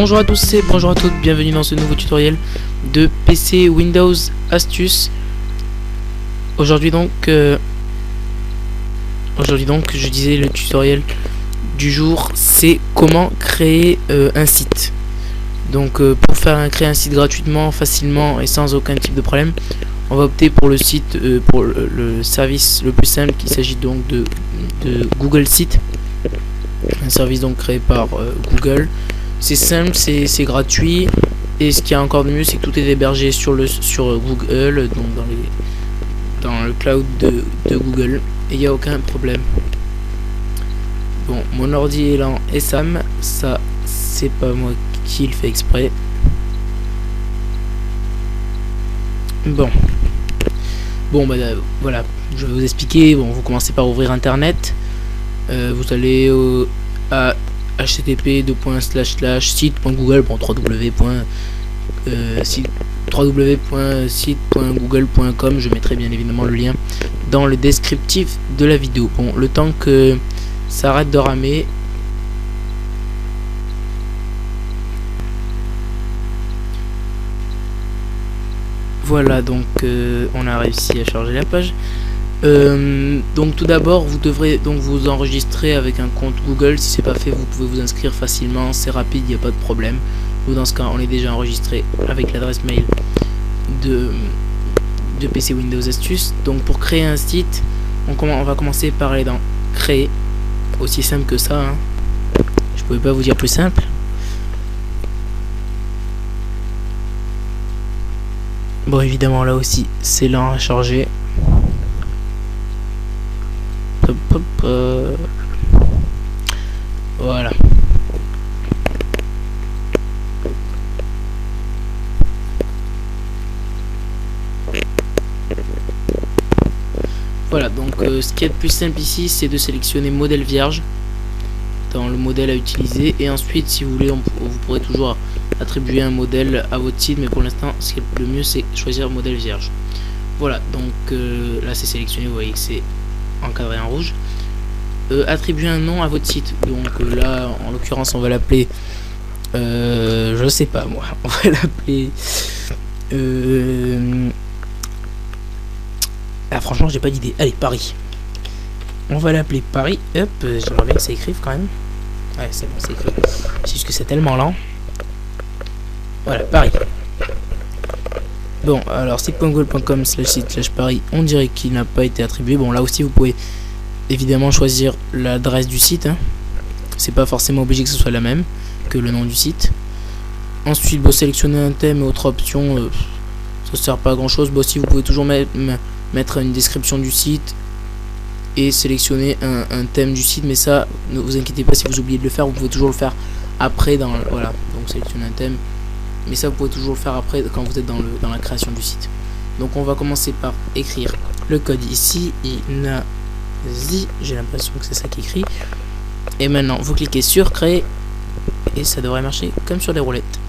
Bonjour à tous et bonjour à toutes, bienvenue dans ce nouveau tutoriel de PC Windows Astuces. Aujourd'hui donc, je disais le tutoriel du jour, c'est comment créer un site. Donc pour créer un site gratuitement, facilement et sans aucun type de problème, on va opter pour le site, pour le service le plus simple, qu'il s'agit donc de Google Site. Un service donc créé par Google. C'est simple, c'est gratuit, et ce qui est encore de mieux, c'est que tout est hébergé sur Google, donc dans le cloud de Google, et il n'y a aucun problème. Bon, mon ordi est lent et Sam, ça c'est pas moi qui le fait exprès. Bon bah voilà, je vais vous expliquer. Bon, vous commencez par ouvrir internet, vous allez à http://site.google, www.site.google.com. Je mettrai bien évidemment le lien dans le descriptif de la vidéo. Bon, le temps que ça arrête de ramer. Voilà, donc on a réussi à charger la page. Donc tout d'abord, vous devrez donc vous enregistrer avec un compte Google. Si c'est pas fait, vous pouvez vous inscrire facilement, c'est rapide, il n'y a pas de problème. Nous, dans ce cas, on est déjà enregistré avec l'adresse mail de PC Windows Astuces. Donc pour créer un site, on va commencer par aller dans créer, aussi simple que ça, hein. Je pouvais pas vous dire plus simple. Bon, évidemment là aussi c'est lent à charger. Voilà. Voilà, donc ce qui est le plus simple ici, c'est de sélectionner modèle vierge dans le modèle à utiliser, et ensuite si vous voulez, vous pourrez toujours attribuer un modèle à votre site, mais pour l'instant ce qui est le mieux, c'est choisir modèle vierge. Voilà, donc là c'est sélectionné, vous voyez que c'est encadré en rouge. Attribuer un nom à votre site, donc là en l'occurrence on va l'appeler je sais pas moi, on va l'appeler franchement j'ai pas d'idée. Allez, Paris, on va l'appeler Paris. Hop, j'aimerais bien que ça écrive quand même. Ouais, c'est bon, c'est écrit, c'est juste que c'est tellement lent. Voilà, Paris. Bon, alors site.google.com/site/Paris, on dirait qu'il n'a pas été attribué. Bon, là aussi vous pouvez évidemment choisir l'adresse du site, hein. C'est pas forcément obligé que ce soit la même que le nom du site. Ensuite, bon, sélectionner un thème et autre option, ça sert pas à grand chose. Bon, si vous pouvez toujours mettre une description du site et sélectionner un thème du site, mais ça, ne vous inquiétez pas, si vous oubliez de le faire, vous pouvez toujours le faire après voilà, donc sélectionner un thème, mais ça vous pouvez toujours le faire après quand vous êtes dans la création du site. Donc on va commencer par écrire le code ici, j'ai l'impression que c'est ça qui écrit, et maintenant vous cliquez sur créer et ça devrait marcher comme sur les roulettes.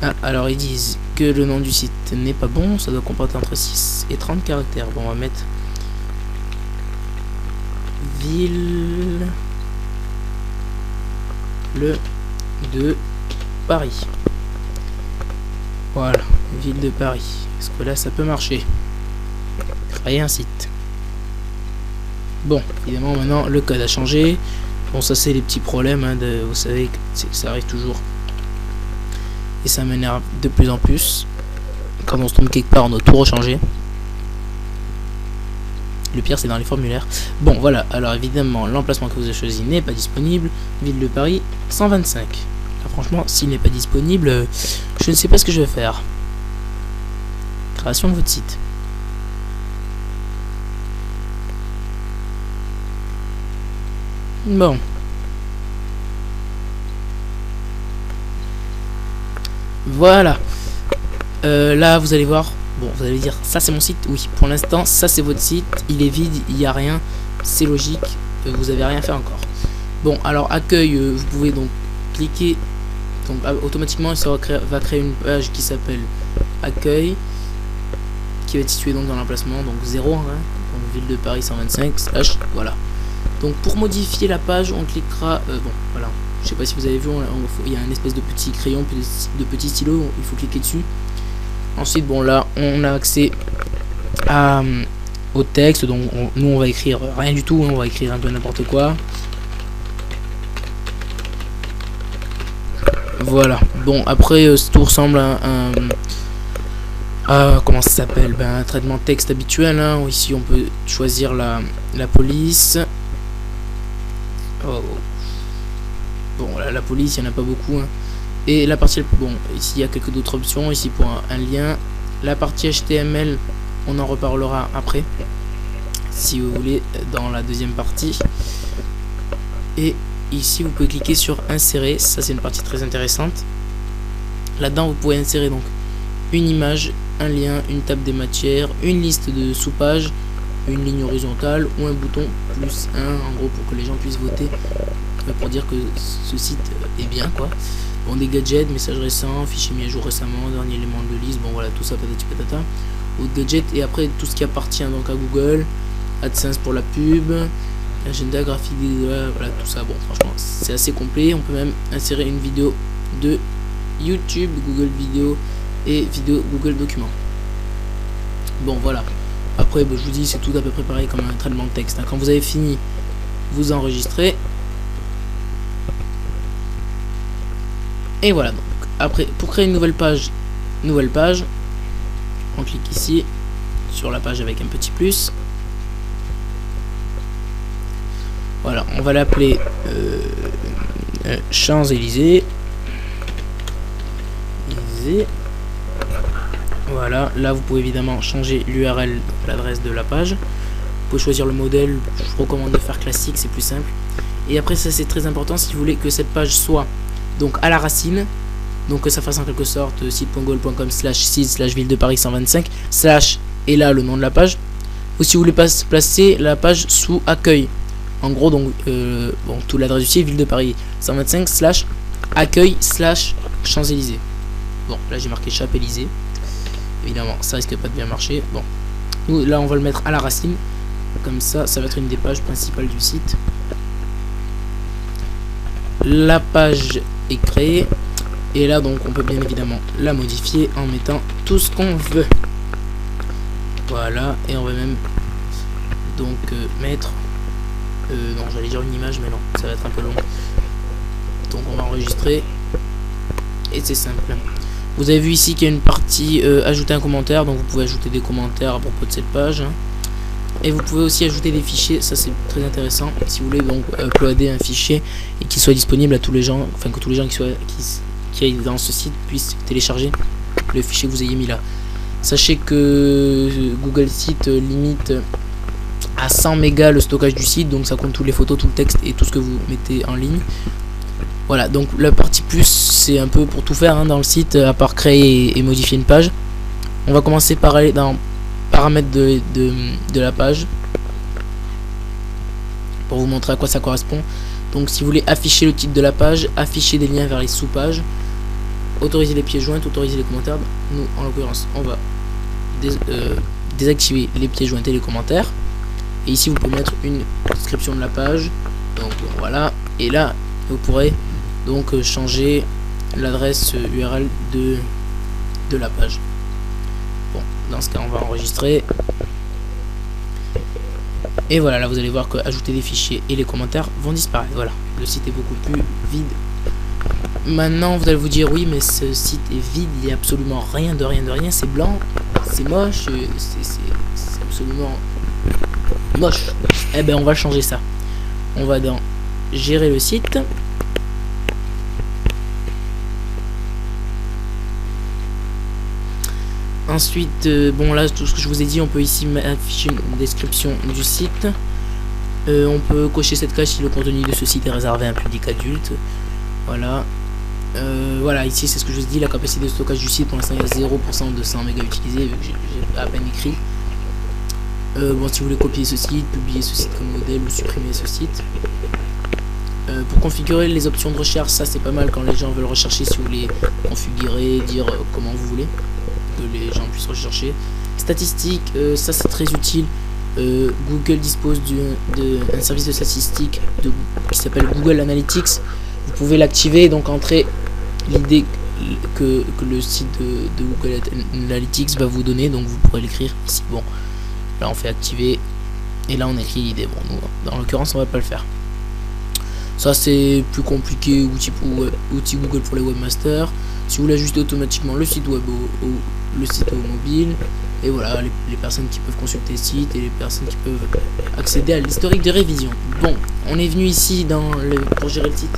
Ah, alors ils disent que le nom du site n'est pas bon, ça doit comporter entre 6 et 30 caractères. Bon, on va mettre ville de Paris. Voilà, ville de Paris. Est-ce que là ça peut marcher? Créer un site. Bon, évidemment maintenant le code a changé. Bon, ça c'est les petits problèmes, hein, vous savez que ça arrive toujours. Et ça m'énerve de plus en plus. Quand on se trompe quelque part, on doit tout rechanger. Le pire, c'est dans les formulaires. Bon, voilà. Alors évidemment, l'emplacement que vous avez choisi n'est pas disponible. Ville de Paris, 125. Là, franchement, s'il n'est pas disponible, je ne sais pas ce que je vais faire. Création de votre site. Bon. Voilà. Là vous allez voir, bon, vous allez dire ça c'est mon site. Oui, pour l'instant ça c'est votre site, il est vide, il n'y a rien, c'est logique, vous avez rien fait encore. Bon, alors accueil, vous pouvez donc cliquer, donc automatiquement ça va créer une page qui s'appelle accueil, qui va être située donc dans l'emplacement, donc 0, hein, donc ville de Paris 125 / voilà. Donc pour modifier la page, on cliquera, bon voilà, Je sais pas si vous avez vu, il y a un espèce de petit crayon, de petit stylo, il faut cliquer dessus. Ensuite, bon là, on a accès au texte, donc nous on va écrire rien du tout, on va écrire un peu n'importe quoi. Voilà, bon après tout ressemble à comment ça s'appelle, un traitement de texte habituel, hein. Ici on peut choisir la police. Oh. Bon là, la police il n'y en a pas beaucoup, hein. Et la partie, bon ici il y a quelques d'autres options, ici pour un lien. La partie HTML on en reparlera après, si vous voulez, dans la deuxième partie. Et ici vous pouvez cliquer sur insérer, ça c'est une partie très intéressante. Là-dedans vous pouvez insérer donc une image, un lien, une table des matières, une liste de sous-pages, une ligne horizontale ou un bouton +1 en gros pour que les gens puissent voter pour dire que ce site est bien quoi. Bon, des gadgets, messages récents, fichiers mis à jour récemment, dernier élément de liste, bon voilà tout ça patati patata. Autres gadgets et après tout ce qui appartient donc à Google, AdSense pour la pub, agenda graphique, voilà tout ça. Bon franchement c'est assez complet. On peut même insérer une vidéo de YouTube, Google Vidéo et vidéo Google Documents. Bon voilà, après je vous dis c'est tout à peu près pareil comme un traitement de texte, hein. Quand vous avez fini vous enregistrez et voilà. Donc après pour créer une nouvelle page, on clique ici sur la page avec un petit plus. Voilà, on va l'appeler Champs-Élysées. Voilà, là vous pouvez évidemment changer l'URL, l'adresse de la page. Vous pouvez choisir le modèle, je vous recommande de faire classique, c'est plus simple. Et après ça c'est très important si vous voulez que cette page soit donc à la racine, donc que ça fasse en quelque sorte site.google.com/site/ville de Paris 125 / et là le nom de la page. Ou si vous voulez placer la page sous accueil, en gros donc bon tout l'adresse du site ville de Paris 125 / accueil / Champs-Élysées. Bon là j'ai marqué Champs-Élysées, évidemment ça risque pas de bien marcher. Bon nous là on va le mettre à la racine, comme ça ça va être une des pages principales du site. La page est créée et là donc on peut bien évidemment la modifier en mettant tout ce qu'on veut. Voilà, et on va même donc mettre non j'allais dire une image mais non ça va être un peu long, donc on va enregistrer et c'est simple. Vous avez vu ici qu'il y a une partie ajouter un commentaire, donc vous pouvez ajouter des commentaires à propos de cette page, hein. Et vous pouvez aussi ajouter des fichiers, ça c'est très intéressant si vous voulez donc uploader un fichier et qu'il soit disponible à tous les gens, enfin que tous les gens qui aillent dans ce site puissent télécharger le fichier que vous ayez mis là. Sachez que Google Site limite à 100 mégas le stockage du site, donc ça compte toutes les photos, tout le texte et tout ce que vous mettez en ligne. Voilà, donc la partie plus c'est un peu pour tout faire, hein, dans le site à part créer et modifier une page. On va commencer par aller dans paramètres de la page pour vous montrer à quoi ça correspond. Donc si vous voulez afficher le titre de la page, afficher des liens vers les sous-pages, autoriser les pièces jointes, autoriser les commentaires, nous en l'occurrence on va désactiver les pièces jointes et les commentaires. Et ici vous pouvez mettre une description de la page, donc voilà, et là vous pourrez donc changer l'adresse URL de la page. Bon, dans ce cas on va enregistrer et voilà, là vous allez voir que ajouter des fichiers et les commentaires vont disparaître. Voilà, le site est beaucoup plus vide. Maintenant vous allez vous dire oui mais ce site est vide, il n'y a absolument rien de rien, c'est blanc, c'est moche, c'est absolument moche. Eh ben on va changer ça. On va dans gérer le site. Ensuite, bon là tout ce que je vous ai dit, on peut ici afficher une description du site. On peut cocher cette case si le contenu de ce site est réservé à un public adulte. Voilà. Voilà, ici c'est ce que je vous ai dit, la capacité de stockage du site pour l'instant il y a 0% de 100 mégas utilisés vu que j'ai à peine écrit. Bon, si vous voulez copier ce site, publier ce site comme modèle ou supprimer ce site. Pour configurer les options de recherche, ça c'est pas mal quand les gens veulent rechercher, si vous voulez configurer, dire comment vous voulez que les gens puissent rechercher. Statistiques, ça c'est très utile. Google dispose d'un service de statistiques qui s'appelle Google Analytics. vous pouvez l'activer, donc entrer l'idée que le site de Google Analytics va vous donner, donc vous pourrez l'écrire ici. Bon, là on fait activer et là on écrit l'idée. Bon, nous, dans l'occurrence on va pas le faire. Ça c'est plus compliqué, outil Google pour les webmasters. Si vous l'ajustez automatiquement le site web le site au mobile, et voilà les personnes qui peuvent consulter le site et les personnes qui peuvent accéder à l'historique de révision. Bon, on est venu ici pour gérer le site,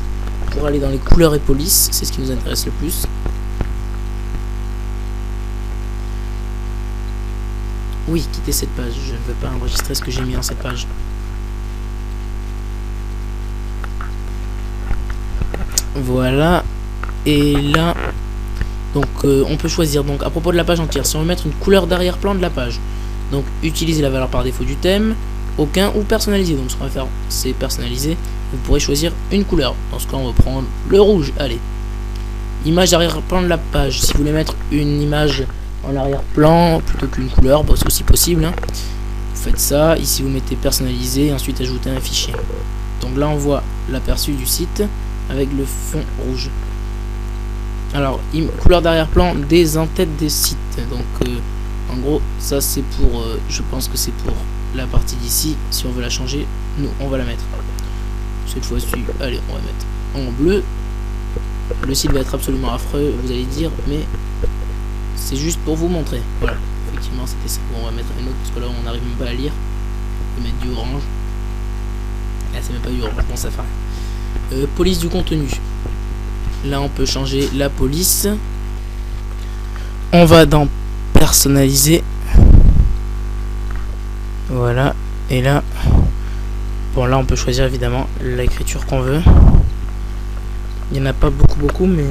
pour aller dans les couleurs et polices, c'est ce qui nous intéresse le plus. Oui, quittez cette page, je ne veux pas enregistrer ce que j'ai mis dans cette page. Voilà, et là, donc on peut choisir, donc à propos de la page entière, si on veut mettre une couleur d'arrière-plan de la page, donc utiliser la valeur par défaut du thème, aucun ou personnalisé. Donc ce qu'on va faire, c'est personnaliser. Vous pourrez choisir une couleur. Dans ce cas, on va prendre le rouge. Allez. Image d'arrière-plan de la page. Si vous voulez mettre une image en arrière-plan plutôt qu'une couleur, bah, c'est aussi possible. Hein. Vous faites ça. Ici, vous mettez personnaliser et ensuite ajouter un fichier. Donc là, on voit l'aperçu du site avec le fond rouge. Alors, couleur d'arrière-plan des en-têtes des sites. Donc, en gros, ça c'est pour, je pense que c'est pour la partie d'ici. Si on veut la changer, nous, on va la mettre. Cette fois-ci, allez, on va mettre en bleu. Le site va être absolument affreux, vous allez dire, mais c'est juste pour vous montrer. Voilà, effectivement, c'était ça. Bon, on va mettre un autre parce que là, on n'arrive même pas à lire. On va mettre du orange. Là, c'est même pas du orange, bon, ça fait rien. Police du contenu. Là, on peut changer la police. On va dans personnaliser. Voilà. Et là, bon, là, on peut choisir évidemment l'écriture qu'on veut. Il n'y en a pas beaucoup, mais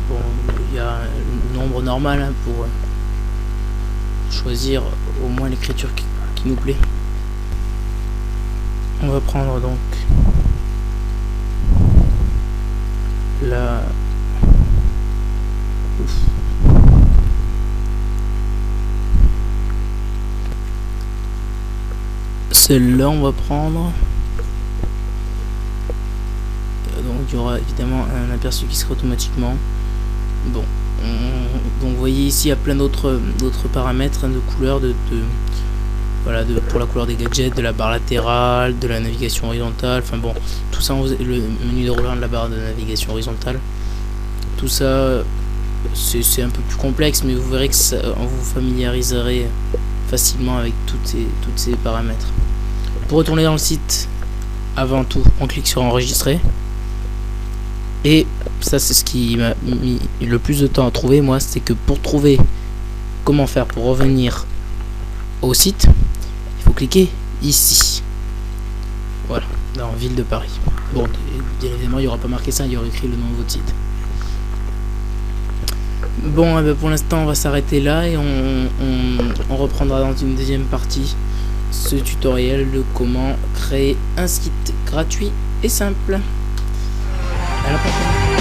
bon, il y a un nombre normal hein, pour choisir au moins l'écriture qui nous plaît. On va prendre donc la celle-là, on va prendre. Donc il y aura évidemment un aperçu qui sera automatiquement. Bon, donc vous voyez ici il y a plein d'autres paramètres hein, de couleurs, voilà, pour la couleur des gadgets, de la barre latérale, de la navigation horizontale, enfin bon, tout ça, le menu déroulant de la barre de navigation horizontale, tout ça, c'est un peu plus complexe, mais vous verrez que ça, on vous familiariserez facilement avec tous ces paramètres. Pour retourner dans le site, avant tout, on clique sur enregistrer. Et ça, c'est ce qui m'a mis le plus de temps à trouver, moi, c'est que pour trouver comment faire pour revenir au site, il faut cliquer ici. Voilà, dans Ville de Paris. Bon, bien évidemment, il n'y aura pas marqué ça, il y aura écrit le nom de votre site. Bon, pour l'instant, on va s'arrêter là et on reprendra dans une deuxième partie ce tutoriel de comment créer un site gratuit et simple. À la prochaine.